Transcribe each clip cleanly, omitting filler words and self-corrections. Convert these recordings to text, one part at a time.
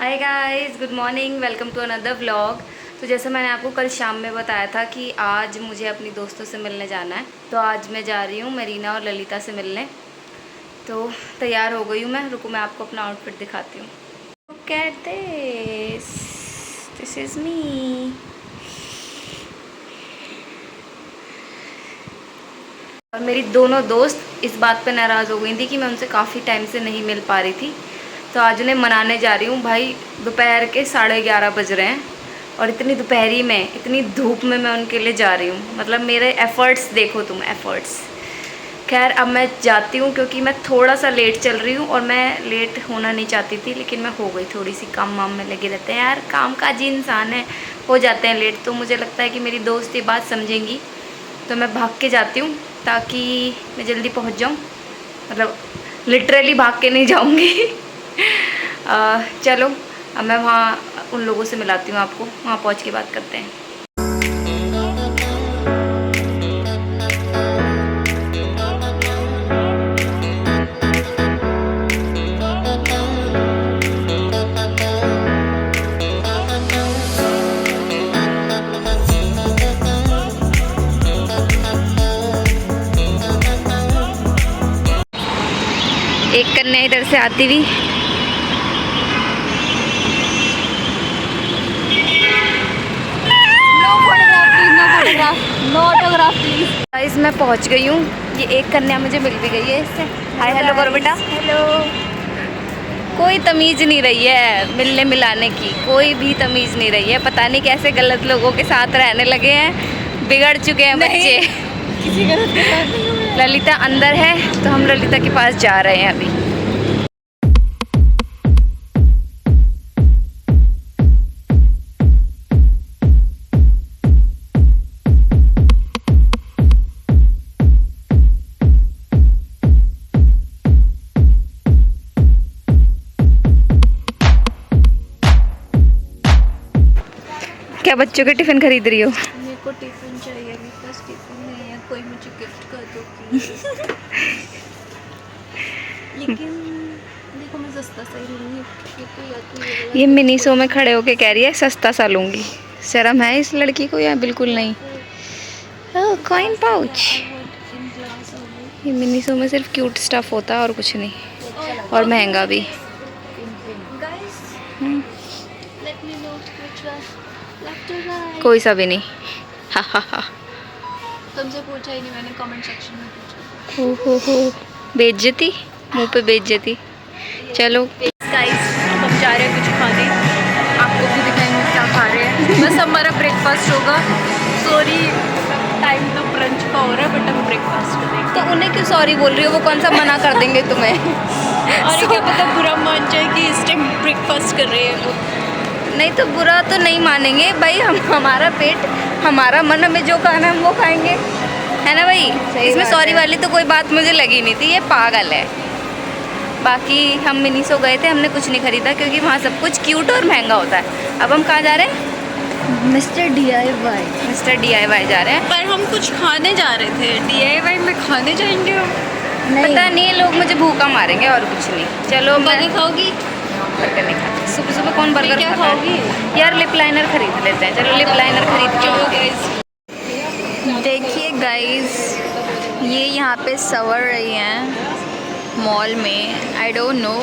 Hi guys, good morning, welcome to another vlog. तो जैसे मैंने आपको कल शाम में बताया था कि आज मुझे अपनी दोस्तों से मिलने जाना है, तो आज मैं जा रही हूँ मरीना और ललिता से मिलने। तो तैयार हो गई हूँ मैं। रुको, मैं आपको अपना आउटफिट दिखाती हूँ। Look at this is me. और मेरी दोनों दोस्त इस बात पे नाराज़ हो गई थी कि मैं उनसे काफ़ी टाइम से नहीं मिल पा रही थी। तो आज उन्हें मनाने जा रही हूँ। भाई, दोपहर के 11:30 बज रहे हैं और इतनी दोपहरी में, इतनी धूप में मैं उनके लिए जा रही हूँ। मतलब मेरे एफ़र्ट्स देखो तुम, एफ़र्ट्स। खैर, अब मैं जाती हूँ क्योंकि मैं थोड़ा सा लेट चल रही हूँ और मैं लेट होना नहीं चाहती थी, लेकिन मैं हो गई। थोड़ी सी काम वाम में लगे रहते हैं यार, काम काजी इंसान है, हो जाते हैं लेट। तो मुझे लगता है कि मेरी दोस्त ये बात समझेंगी, तो मैं भाग के जाती हूँ ताकि मैं जल्दी पहुँच जाऊँ। मतलब लिटरली भाग के नहीं जाऊँगी। चलो, अब मैं वहाँ उन लोगों से मिलाती हूँ आपको। वहाँ पहुँच के बात करते हैं। एक कन्या इधर से आती हुई। No autograph please. गाइस, मैं पहुंच गई हूँ। ये एक कन्या मुझे मिल भी गई है इससे। हाय हेलो करो बेटा। हेलो। कोई तमीज़ नहीं रही है मिलने मिलाने की, कोई भी तमीज़ नहीं रही है। पता नहीं कैसे गलत लोगों के साथ रहने लगे हैं, बिगड़ चुके हैं बच्चे। किसी गलत के साथ नहीं हुए। ललिता अंदर है तो हम ललिता के पास जा रहे हैं अभी। क्या बच्चों के टिफ़िन खरीद रही हो? मेरे को टिफ़िन चाहिए, मेरे पास टिफ़िन नहीं है, कोई मुझे गिफ्ट कर दो प्लीज़। लेकिन देखो, मैं सस्ता सा ही लूँगी। ये मिनीसो में खड़े होके कह रही है सस्ता सा लूँगी। शर्म है इस लड़की को या बिल्कुल नहीं? ओह, कॉइन पाउच। ये मिनीसो में सिर्फ क्यूट स्टफ़ होता है और कुछ नहीं, और महंगा भी। कोई सा भी नहीं। हा हा हा। तुमसे पूछा ही नहीं मैंने, कमेंट सेक्शन में पूछा। हो, बेइज्जती, मुंह पे बेइज्जती। चलो गाइस, हम जा रहे हैं कुछ खाने, आपको भी दिखाएंगे क्या खा रहे हैं। बस हमारा ब्रेकफास्ट होगा। सॉरी, टाइम तो ब्रंच का हो रहा है, बट हम ब्रेकफास्ट करेंगे। तो उन्हें क्यों सॉरी बोल रही हो? वो कौन सा मना कर देंगे तुम्हें? और क्या पता बुरा मान जाए कि इस टाइम ब्रेकफास्ट कर रहे हैं लोग। नहीं तो बुरा तो नहीं मानेंगे भाई। हमारा पेट, हमारा मन, हमें जो खाना है हम वो खाएंगे, है ना भाई? इसमें सॉरी वाली तो कोई बात मुझे लगी नहीं थी। ये पागल है। बाकी हम मिनीसो गए थे, हमने कुछ नहीं खरीदा क्योंकि वहाँ सब कुछ क्यूट और महंगा होता है। अब हम कहाँ जा रहे हैं? Mister DIY। मिस्टर DIY जा रहे हैं। पर हम कुछ खाने जा रहे थे, DIY में खाने जाएंगे हम। पता नहीं, लोग मुझे भूखा मारेंगे और कुछ नहीं। चलो, मैं बर्गर खाओगी? बर्गर नहीं खाती। सुबह सुबह कौन बर्गर क्या खाता है? खाओगी? यार, लिप लाइनर खरीद लेते हैं। चलो, लिप लाइनर खरीद के चलो आते हैं। गाइस, देखिए गाइस, ये यहाँ पे सवर रही हैं मॉल में। आई डोंट नो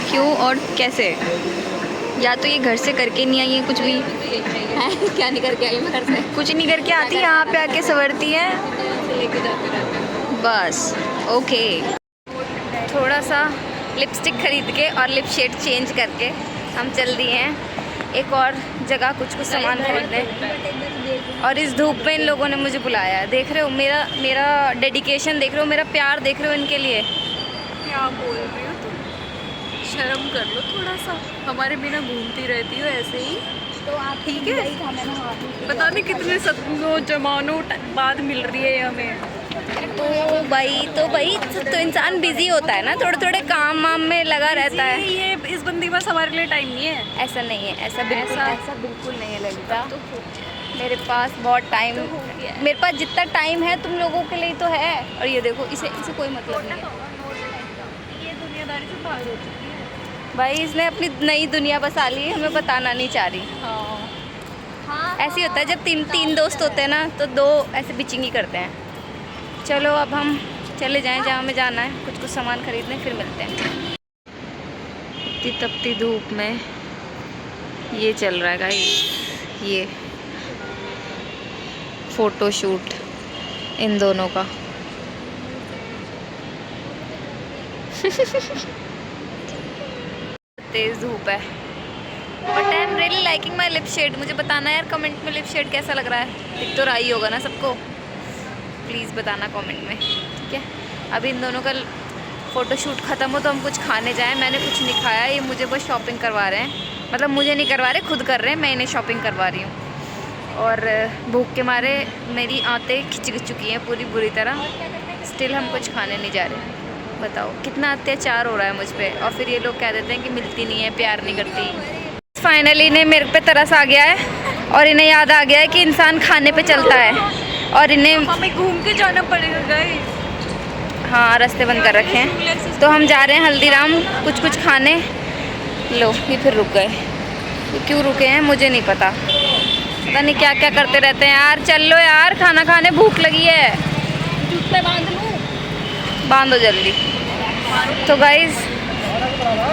क्यों और कैसे। या तो ये घर से करके नहीं आई है कुछ भी। क्या नहीं करके आई मैं घर से? कुछ नहीं करके आती, यहाँ पे आके संवरती है बस। ओके। थोड़ा सा लिपस्टिक खरीद के और लिप शेड चेंज करके हम चल दिए हैं एक और जगह कुछ सामान खरीदने। और इस धूप में इन लोगों ने मुझे बुलाया है। देख रहे हो मेरा डेडिकेशन, देख रहे हो मेरा प्यार, देख रहे हो इनके लिए। क्या बोल रही हो तुम? शर्म कर लो थोड़ा सा, हमारे बिना घूमती रहती हो ऐसे ही। तो आप ठीक है, पता नहीं कितने सदियों जमानों बाद मिल रही है हमें। तो भाई तो इंसान बिजी होता है ना, थोड़े थोड़े काम वाम में लगा रहता है। ये इस बंदी बस हमारे लिए टाइम नहीं है। ऐसा नहीं है, ऐसा बिल्कुल नहीं है ललिता। मेरे पास बहुत टाइम, मेरे पास जितना टाइम है तुम लोगों के लिए तो है। और ये देखो, इसे कोई मतलब नहीं है। ये दुनियादारी से भाग हो चुकी है। भाई इसने अपनी नई दुनिया बसा ली है, हमें बताना नहीं चाह रही। हाँ ऐसे ही होता है जब तीन दोस्त होते हैं ना, तो दो ऐसे बिचिंगी करते हैं। चलो अब हम चले जाएं जहाँ हमें जाना है, कुछ सामान खरीदने, फिर मिलते हैं। इतनी तपती धूप में ये चल रहा है गाइस, ये फोटो शूट इन दोनों का। तेज धूप है, but I am really liking my lip shade. मुझे बताना यार कमेंट में लिप शेड कैसा लग रहा है। दिख तो रहा ही होगा ना सबको, प्लीज़ बताना कमेंट में, ठीक है। अभी इन दोनों का फ़ोटो शूट ख़त्म हो तो हम कुछ खाने जाएं। मैंने कुछ नहीं खाया, ये मुझे बस शॉपिंग करवा रहे हैं, मतलब मुझे नहीं करवा रहे, खुद कर रहे हैं, मैं इन्हें शॉपिंग करवा रही हूँ। और भूख के मारे मेरी आंतें खिंच चुकी हैं पूरी बुरी तरह, स्टिल हम कुछ खाने नहीं जा रहे। बताओ कितना अत्याचार हो रहा है मुझ पर, और फिर ये लोग कह देते हैं कि मिलती नहीं है, प्यार नहीं करती। फाइनली इन्हें मेरे पे तरस आ गया है, और इन्हें याद आ गया है कि इंसान खाने पे चलता है, और इन्हें हमें घूम के जाना पड़ेगा गाइस। हाँ रास्ते बंद कर रखे हैं, तो हम जा रहे हैं हल्दीराम कुछ खाने। लो ये फिर रुक गए, ये क्यों रुके हैं मुझे नहीं पता नहीं क्या क्या करते रहते हैं यार। चल लो यार, खाना खाने भूख लगी है। जूते बांध लूं? बांधो जल्दी। तो गाइस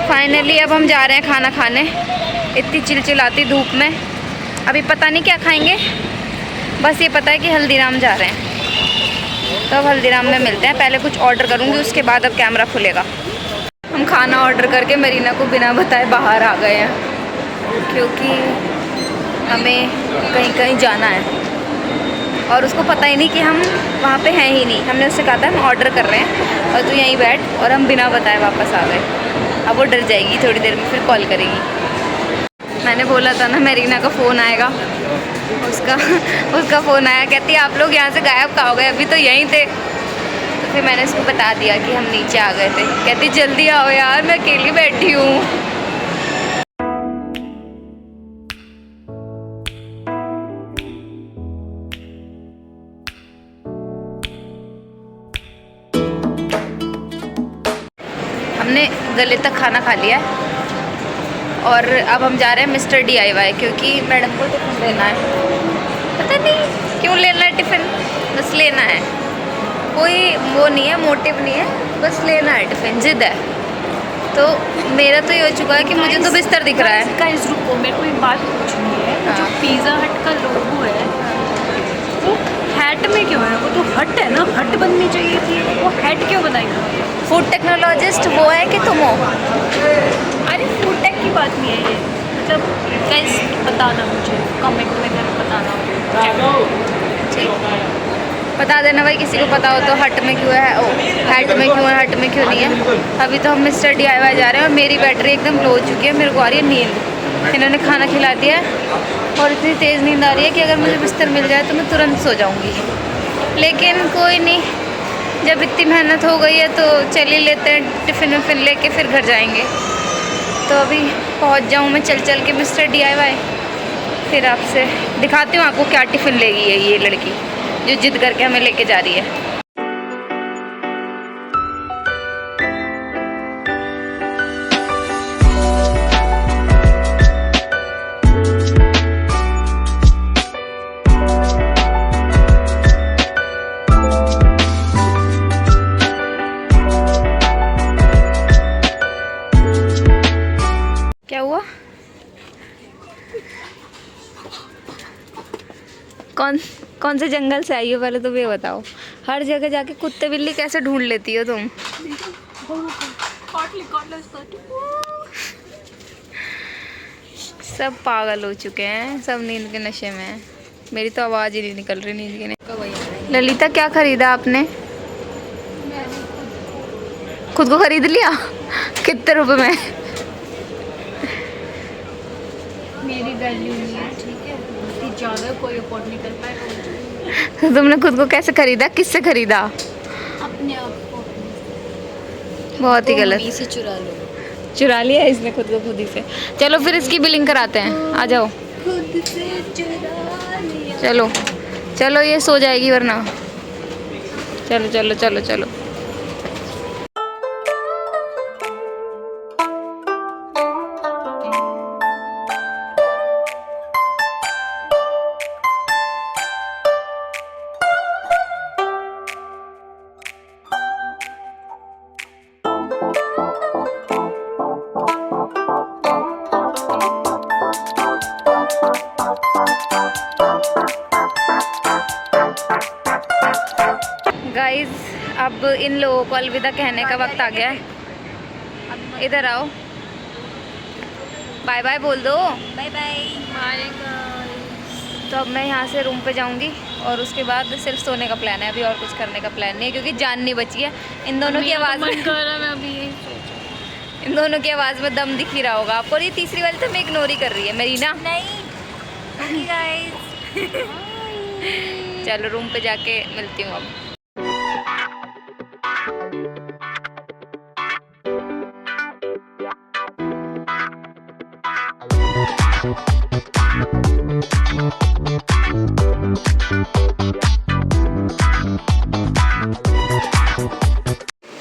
फाइनली अब हम जा रहे हैं खाना खाने, इतनी चिलचिलाती धूप में। अभी पता नहीं क्या खाएंगे, बस ये पता है कि हल्दीराम जा रहे हैं, तो अब हल्दीराम में मिलते हैं। पहले कुछ ऑर्डर करूँगी, उसके बाद अब कैमरा खुलेगा। हम खाना ऑर्डर करके मरीना को बिना बताए बाहर आ गए हैं, क्योंकि हमें कहीं जाना है, और उसको पता ही नहीं कि हम वहाँ पे हैं ही नहीं। हमने उससे कहा था हम ऑर्डर कर रहे हैं और तू यहीं बैठ, और हम बिना बताए वापस आ गए। अब वो डर जाएगी, थोड़ी देर में फिर कॉल करेगी। मैंने बोला था ना मरीना का फ़ोन आएगा, उसका फ़ोन आया, कहती है आप लोग यहाँ से गायब कहाँ हो गए, अभी तो यहीं थे। तो फिर मैंने उसको बता दिया कि हम नीचे आ गए थे। कहती जल्दी आओ यार, मैं अकेली बैठी हूँ। हमने गले तक खाना खा लिया है, और अब हम जा रहे हैं मिस्टर DIY, क्योंकि मैडम को टिफ़िन लेना है। पता नहीं क्यों लेना है टिफ़िन, बस लेना है, कोई वो नहीं है, मोटिव नहीं है, बस लेना है टिफ़िन, जिद है। तो मेरा तो ये हो चुका है कि मुझे तो बिस्तर दिख रहा है। गाइस रुको, मेरे को एक बात पूछनी है। हाँ। जो पिज़्ज़ा हट का लोगो है वो हैट में क्यों है? वो तो हट है ना, हट बननी चाहिए थी, वो हैट क्यों बनाई? फूड टेक्नोलॉजिस्ट वो है कि तुम हो? अरे फूड टेक की बात नहीं है ये, मतलब गाइस बताना मुझे कमेंट में करके बताना। बता देना भाई, किसी को पता हो तो हट में क्यों है, ओ हैट में क्यों है, हट में क्यों नहीं है। अभी तो हम मिस्टर DIY जा रहे हैं, और मेरी बैटरी एकदम लो हो चुकी है, मेरे को आ रही है नींद। इन्होंने खाना खिला दिया है, और इतनी तेज़ नींद आ रही है कि अगर मुझे बिस्तर मिल जाए तो मैं तुरंत सो जाऊँगी। लेकिन कोई नहीं, जब इतनी मेहनत हो गई है तो चल ही लेते हैं, टिफ़िन विफ़िन लेके फिर घर जाएंगे। तो अभी पहुंच जाऊं मैं चल के मिस्टर DIY, फिर आपसे दिखाती हूँ आपको क्या टिफ़िन लेगी है ये लड़की जो जिद करके हमें लेके जा रही है। क्या हुआ? कौन से जंगल से आई हो, पहले तो ये बताओ। हर जगह जाके कुत्ते बिल्ली कैसे ढूंढ लेती हो तुम? सब पागल हो चुके हैं, सब नींद के नशे में हैं। मेरी तो आवाज़ ही नहीं निकल रही नींद के नहीं। ललिता क्या खरीदा आपने? खुद को खरीद लिया? कितने रुपए में? मेरी वैल्यू नहीं है, ठीक है, इतनी ज़्यादा कोई अफोर्ड नहीं कर पाएगा। तो तुमने खुद को कैसे खरीदा, किससे खरीदा? अपने आप को बहुत ही गलत। से चुरा लिया इसने खुद को खुद ही से। चलो फिर इसकी बिलिंग कराते हैं, आ जाओ। खुद से चुरा लिया। चलो चलो, ये सो जाएगी वरना। चलो चलो चलो चलो। इन लोगों को अलविदा कहने का वक्त आ गया है। इधर आओ, बाय बाय बोल दो। Bye bye. तो अब मैं यहाँ से रूम पे जाऊँगी और उसके बाद सिर्फ सोने का प्लान है, अभी और कुछ करने का प्लान नहीं है क्योंकि जान नहीं बची है। इन दोनों की आवाज़ में इन दोनों की आवाज़ में दम दिख ही रहा होगा आपको। और ये तीसरी वाली तो मैं इग्नोर ही कर रही है मेरी ना। नहीं गाइस। चलो रूम पे जाके मिलती हूँ अब।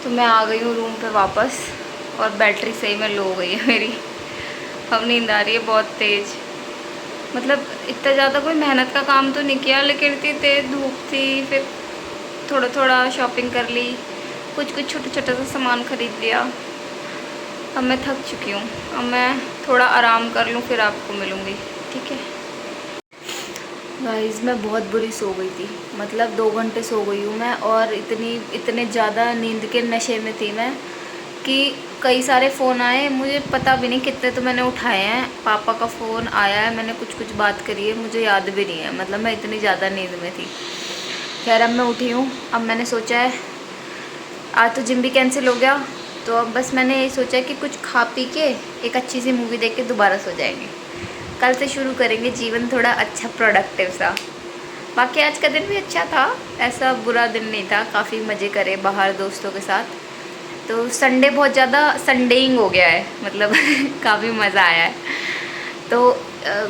तो मैं आ गई हूँ रूम पे वापस और बैटरी सही में लो हो गई है मेरी। अब नींद आ रही है बहुत तेज़। मतलब इतना ज़्यादा कोई मेहनत का काम तो नहीं किया, लेकिन इतनी तेज़ धूप थी। फिर थोड़ा थोड़ा शॉपिंग कर ली, कुछ कुछ छोटा छोटा सा सामान ख़रीद लिया। अब मैं थक चुकी हूँ, अब मैं थोड़ा आराम कर लूँ फिर आपको मिलूँगी, ठीक है। गाइस मैं बहुत बुरी सो गई थी, मतलब 2 घंटे सो गई हूँ मैं। और इतने ज़्यादा नींद के नशे में थी मैं कि कई सारे फ़ोन आए, मुझे पता भी नहीं कितने तो मैंने उठाए हैं। पापा का फ़ोन आया है, मैंने कुछ बात करी है, मुझे याद भी नहीं है। मतलब मैं इतनी ज़्यादा नींद में थी। खैर अब मैं उठी हूँ। अब मैंने सोचा है, आज तो जिम भी कैंसिल हो गया, तो अब बस मैंने यही सोचा है कि कुछ खा पी के एक अच्छी सी मूवी देख के दोबारा सो जाएंगे। कल से शुरू करेंगे जीवन थोड़ा अच्छा प्रोडक्टिव सा। बाकी आज का दिन भी अच्छा था, ऐसा बुरा दिन नहीं था। काफ़ी मज़े करे बाहर दोस्तों के साथ। तो संडे बहुत ज़्यादा संडेइंग हो गया है, मतलब काफ़ी मज़ा आया है। तो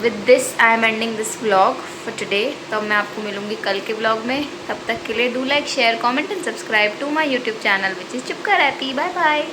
with this I am ending this vlog for today. तो मैं आपको मिलूँगी कल के व्लॉग में। तब तक के लिए do like share comment and subscribe to my YouTube channel which is चुपका रैपी। Bye bye.